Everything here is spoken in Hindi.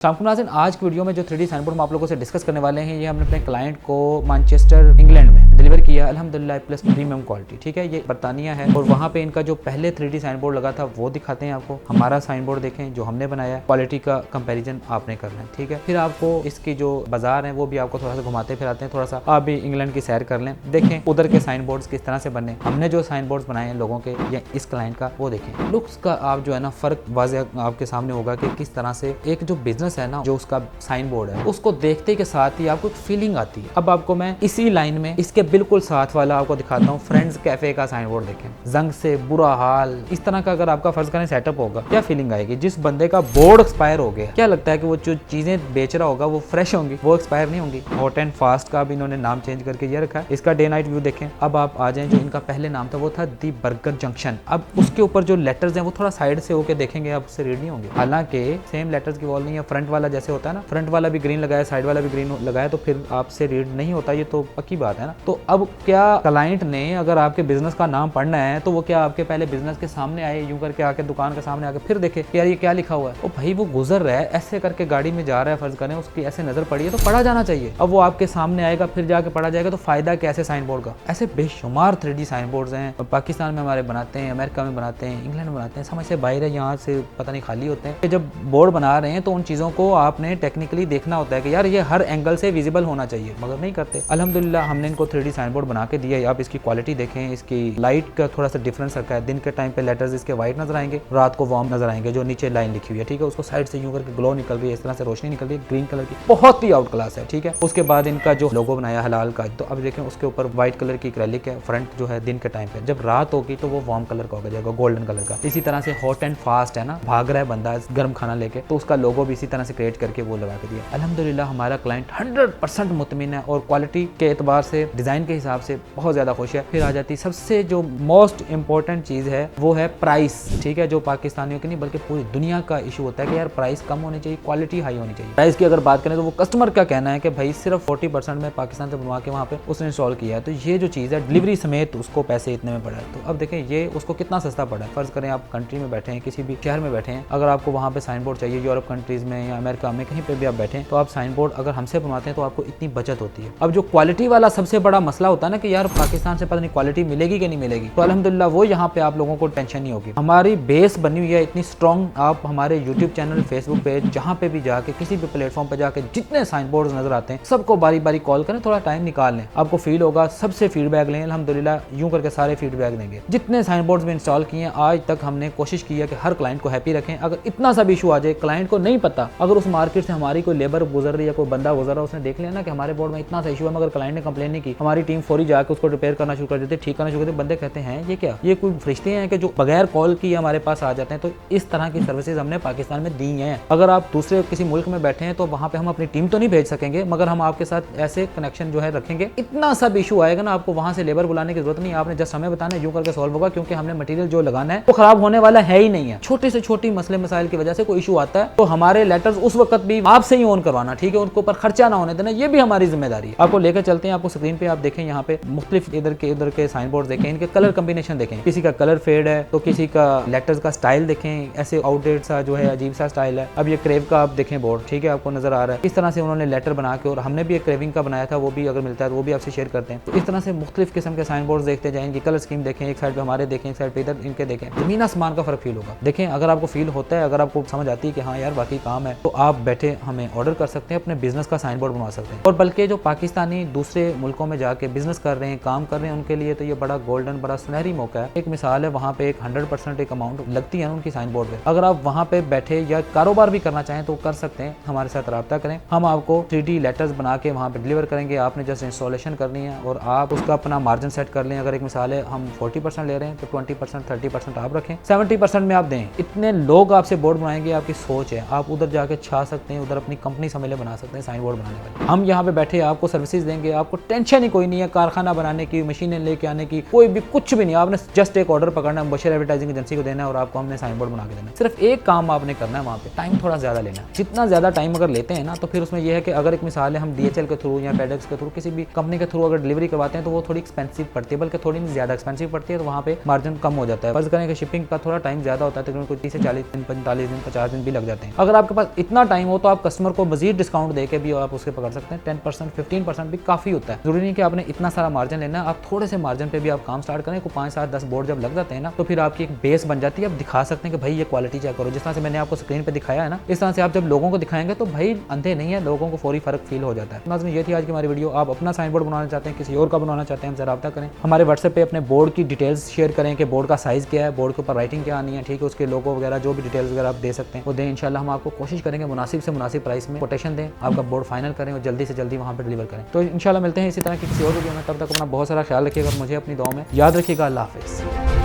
नाज़रीन, आज की वीडियो में जो 3D साइन बोर्ड हम आप लोगों से डिस्कस करने वाले हैं, ये हमने अपने क्लाइंट को मैनचेस्टर इंग्लैंड में डिलीवर किया अल्हम्दुलिल्लाह प्लस प्रीमियम क्वालिटी। ठीक है, ये बरतानिया है और वहाँ पे इनका जो पहले 3D साइन बोर्ड लगा था वो दिखाते हैं आपको। हमारा साइन बोर्ड देखें जो हमने बनाया है, क्वालिटी का कंपेरिजन आपने करना है। ठीक है, फिर आपको इसकी जो बाजार है वो भी आपको थोड़ा सा घुमाते फिराते हैं, थोड़ा सा आप भी इंग्लैंड की सैर कर लें, देखें उधर के साइन बोर्ड किस तरह से बने, हमने जो साइन बोर्ड बनाए हैं लोगों के या इस क्लाइंट का वो देखें। लुक्स का आप जो है ना फर्क वाज़ेह आपके सामने होगा कि किस तरह से एक जो बिजनेस है ना, जो उसका साइन बोर्ड है उसको देखते के साथ ही आपको एक फीलिंग आती है। अब आपको मैं इसी लाइन में इसके बिल्कुल साथ वाला आपको दिखाता हूँ, फ्रेंड्स कैफे का साइन बोर्ड देखें, जंग से बुरा हाल, इस तरह का अगर आपका फर्ज करें सेटअप होगा, क्या फीलिंग आएगी। जिस बंदे का बोर्ड एक्सपायर हो गया, क्या लगता है कि वो जो चीजें बेच रहा होगा वो फ्रेश होंगी, वो एक्सपायर नहीं होंगी। हॉट एंड फास्ट का भी इन्होंने नाम चेंज करके ये रखा है। इसका डे नाइट व्यू देखें। अब आप आ जाए, जो इनका पहले नाम था वो था दी बर्गर जंक्शन। अब उसके ऊपर जो लेटर्स हैं वो थोड़ा साइड से होके देखेंगे, आप उससे रीड नहीं होंगे। हालांकि सेम लेटर्स की वॉल नहीं है, फ्रंट वाला जैसे होता है ना, फ्रंट वाला भी ग्रीन लगाया, साइड वाला भी ग्रीन लगाया, तो फिर आपसे रीड नहीं होता, ये तो पक्की बात है ना। तो अब क्या क्लाइंट ने अगर आपके बिजनेस का नाम पढ़ना है तो वो क्या आपके पहले बिजनेस के सामने आए, यूं करके आके दुकान के सामने आके फिर देखे यार ये क्या लिखा हुआ है। ओ भाई, वो गुजर रहा है ऐसे करके, गाड़ी में जा रहा है, फर्ज करें उसकी ऐसे नजर पड़ी है तो पढ़ा जाना चाहिए। अब वो आपके सामने आएगा, फिर जाके पढ़ा जाएगा, तो फायदा कैसे साइन बोर्ड का। ऐसे बेशुमार 3D साइन बोर्ड्स हैं, पाकिस्तान में हमारे बनाते हैं, अमेरिका में बनाते हैं, इंग्लैंड में बनाते हैं, समझ से बाहर है, यहाँ से पता नहीं खाली होते हैं। जब बोर्ड बना रहे हैं तो उन चीजों को आपने टेक्निकली देखना होता है कि यार ये हर एंगल से विजिबल होना चाहिए, मगर नहीं करते। अल्हम्दुलिल्लाह हमने इनको 3D साइन बोर्ड बना के दिया है। आप इसकी क्वालिटी देखें, इसकी लाइट का थोड़ा सा डिफरेंस रखा है। दिन के टाइम पे लेटर्स इसके व्हाइट नजर आएंगे, रात को वार्म नजर आएंगे, जो नीचे लाइन लिखी हुई है। ठीक है, उसको साइड से यूं करके ग्लो निकल रही है, इस तरह से रोशनी निकल रही है ग्रीन कलर की, बहुत ही आउट क्लास है। ठीक है, उसके बाद इनका जो लोगो बनाया हलाल का, तो अब देखें उसके ऊपर व्हाइट कलर की एक्रेलिक है। फ्रंट जो है दिन के टाइम पे, जब रात होगी तो वो वार्म कलर का हो जाएगा, गोल्डन कलर का। इसी तरह से हॉट एंड फास्ट है ना, भाग रहा है बंदा गर्म खाना लेके, तो उसका लोगो भी इसी तरह से क्रिएट करके वो लगा के दिया। अल्हम्दुलिल्लाह हमारा क्लाइंट 100% मुतमिन है और क्वालिटी के एतबार से, डिजाइन के हिसाब से बहुत ज्यादा खुश है। फिर आ जाती सबसे जो मोस्ट इंपॉर्टेंट चीज है वो है प्राइस। ठीक है, जो पाकिस्तानियों की नहीं बल्कि पूरी दुनिया का इशू होता है कि यार प्राइस कम होनी चाहिए, क्वालिटी हाई होनी चाहिए। प्राइस की अगर बात करें तो वो कस्टमर का कहना है कि भाई सिर्फ 40% में पाकिस्तान से बनवा के वहाँ पे उसने इंस्टॉल किया है, तो ये जो चीज़ है डिलीवरी समेत उसको पैसे इतने में पड़ा है। तो अब देखें ये उसको कितना सस्ता पड़ा है। फर्ज करें आप कंट्री में बैठे हैं, किसी भी शहर में बैठे हैं, अगर आपको वहाँ पे साइन बोर्ड चाहिए, यूरोप कंट्रीज में या अमेरिका में कहीं पे भी आप बैठे हैं, तो आप साइन बोर्ड अगर हमसे बनवाते हैं तो आपको इतनी बचत होती है। अब जो क्वालिटी वाला सबसे बड़ा मसला होता है ना कि यार पाकिस्तान से पता नहीं क्वालिटी मिलेगी कि नहीं मिलेगी, तो अल्हम्दुलिल्लाह वो यहाँ पे आप लोगों को टेंशन नहीं होगी। हमारी बेस बनी हुई है इतनी स्ट्रॉन्ग। आप हमारे यूट्यूब चैनल, फेसबुक पेज, जहाँ पे भी जाके किसी भी प्लेटफॉर्म पे जाके जितने साइन बोर्ड नजर आते हैं सबको बारी बारी कॉल करें, थोड़ा टाइम निकाल लें, आपको फील होगा, सबसे फीडबैक लें। अल्हम्दुलिल्लाह यूं करके सारे फीडबैक देंगे। जितने साइन बोर्ड में इंस्टॉल किए हैं आज तक हमने कोशिश की है कि हर क्लाइंट को हैप्पी रखें। अगर इतना सा भी इशू आ जाए, क्लाइंट को नहीं पता, अगर उस मार्केट से हमारी कोई लेबर गुजर रही है, कोई बंदा गुजर रहा है, उसने देख लिया ना कि हमारे बोर्ड में इतना सा इशू है, मगर क्लाइंट ने कंप्लेन नहीं की, हमारी टीम फौरी जाकर उसको रिपेयर करना शुरू कर देते, ठीक करना शुरू कर देते। बंदे कहते हैं ये क्या, ये कोई फरिश्ते हैं कि जो बगैर कॉल किए हमारे पास आ जाते हैं। तो इस तरह की सर्विसेज हमने पाकिस्तान में दी हैं। अगर आप दूसरे किसी मुल्क में बैठे हैं तो वहाँ पे हम अपनी टीम तो नहीं भेज सकेंगे, मगर हम आपके साथ ऐसे कनेक्शन जो है रखेंगे। इतना सा भी इशू आएगा ना, आपको वहाँ से लेबर बुलाने की जरूरत नहीं, आपने जस्ट हमें बताना है, यूं करके सॉल्व होगा, क्योंकि हमने मटेरियल जो लगाना है वो खराब होने वाला है ही नहीं है। छोटे से छोटी मसले मसाइल की वजह से कोई इशू आता है तो हमारे लेटर्स उस वक्त भी आपसे ही ऑन करवाना, ठीक है, उनके ऊपर खर्चा ना होने देना, ये भी हमारी जिम्मेदारी है। आपको लेकर चलते हैं, आपको स्क्रीन पे आप देखें, यहाँ पे मुख्तलिफ इधर के साइन बोर्ड देखें, इनके कलर कॉम्बिनेशन देखें, किसी का कलर फेड है तो किसी का लेटर्स का स्टाइल देखें, ऐसे आउटडेट सा जो है अजीब सा स्टाइल है। अब ये क्रेव का आप देखें बोर्ड, ठीक है, आपको नजर आ रहा है इस तरह से उन्होंने लेटर बना के, और हमने भी एक क्रेविंग का बनाया था, वो भी अगर मिलता है तो वो भी आपसे शेयर करते हैं। तो इस तरह से मुख्तलिफ किस्म के साइन बोर्ड देखते जाएं, इनकी कलर स्कीम देखें, एक साइड पे हमारे देखें, एक साइड पे इधर इनके देखें, जमीन आसमान का फर्क फील होगा। देखें अगर आपको फील होता है, अगर आपको समझ आती है कि हाँ यार बाकी काम है, तो आप बैठे हमें ऑर्डर कर सकते हैं, अपने बिजनेस का साइन बोर्ड बनवा सकते हैं। और बल्कि जो पाकिस्तानी दूसरे मुल्कों में जाके बिजनेस कर रहे हैं, काम कर रहे हैं, उनके लिए तो ये बड़ा गोल्डन, बड़ा सुनहरी मौका है। एक मिसाल है, वहाँ पे एक 100% एक अमाउंट लगती है उनकी साइन बोर्ड पे। अगर आप वहाँ पे बैठे या कारोबार भी करना चाहें तो कर सकते हैं, हमारे साथ रब्ता करें, हम आपको 3D लेटर्स बना के वहाँ पे डिलीवर करेंगे। आपने जस्ट इंस्टॉलेशन करनी है और आप उसका अपना मार्जिन सेट कर लें। अगर एक मिसाल है हम 40% ले रहे हैं तो 20% 30% आप रखें, 70% में आप दें। इतने लोग आपसे बोर्ड बनाएंगे, आपकी सोच है, आप उधर जाके छा सकते हैं, उधर अपनी कंपनी समझ बना सकते हैं साइन बोर्ड बनाने वाले। हम यहाँ पे बैठे आपको सर्विसेज देंगे, आपको टेंशन ही कोई नहीं। नहीं है कारखाना बनाने की, मशीनें लेके आने की, कोई भी कुछ भी नहीं। आपने जस्ट एक ऑर्डर पकड़ना है, मुबशिर एडवर्टाइजिंग एजेंसी को देना है और आपको हमने साइन बोर्ड बना के देना है। सिर्फ एक काम आपने करना है, वहाँ पे टाइम थोड़ा ज़्यादा लेना है। जितना ज़्यादा टाइम अगर लेते हैं ना, तो फिर उसमें यह है कि अगर एक मिसाल है हम DHL के थ्रू या FedEx के थ्रू किसी भी कंपनी के थ्रू अगर डिलीवरी करवाते हैं तो वो थोड़ी एक्सपेंसिव पड़ती है, बल्कि थोड़ी ज़्यादा एक्सपेंसिव पड़ती है, तो वहाँ पे मार्जिन कम हो जाता है। फर्ज करें कि शिपिंग का थोड़ा टाइम ज़्यादा होता है, तकरीबन कोई 30 से 40 दिन, 45 दिन, 50 दिन भी लग जाते हैं। अगर आपके पास इतना टाइम हो तो आप कस्टमर को मजीद डिस्काउंट देके भी आप उसके पकड़ सकते हैं। 10%, 15% भी काफ़ी होता है। जरूरी नहीं कि आपने इतना सारा मार्जिन लेना है, आप थोड़े से मार्जिन पे भी आप काम स्टार्ट करें। को 5, 7, 10 बोर्ड जब लग जाते हैं ना, तो फिर आपकी एक बेस बन जाती है। आप दिखा सकते हैं कि भाई ये क्वालिटी चेक करो, जिस तरह से मैंने आपको स्क्रीन पे दिखाया है ना, इस तरह से आप जब लोगों को दिखाएंगे तो भाई अंधे नहीं है, लोगों को फौरी फर्क फील हो जाता है। नाज़रीन, ये थी आज की हमारी वीडियो। आप अपना साइन बोर्ड बनाना चाहते हैं, किसी और का बनाना चाहते हैं, हमसे राब्ता करें। हमारे व्हाट्सएप पे अपने बोर्ड की डिटेल्स शेयर करें कि बोर्ड का साइज़ क्या है, बोर्ड के ऊपर राइटिंग क्या आनी है, ठीक है, उसके लोगो वगैरह जो भी डिटेल्स वगैरह आप दे सकते हैं वो दें। इंशाल्लाह हम आपको कोशिश करेंगे मुनासिब से मुनासिब प्राइस में कोटेशन दें, आपका बोर्ड फाइनल करें और जल्दी से जल्दी वहाँ पर डिलीवर करें। तो इंशाल्लाह मिलते हैं इसी तरह की किसी और वीडियो में। तब तक अपना बहुत सारा ख्याल रखिएगा और मुझे अपनी दुआ में याद रखिएगा। अल्लाह हाफ़िज़।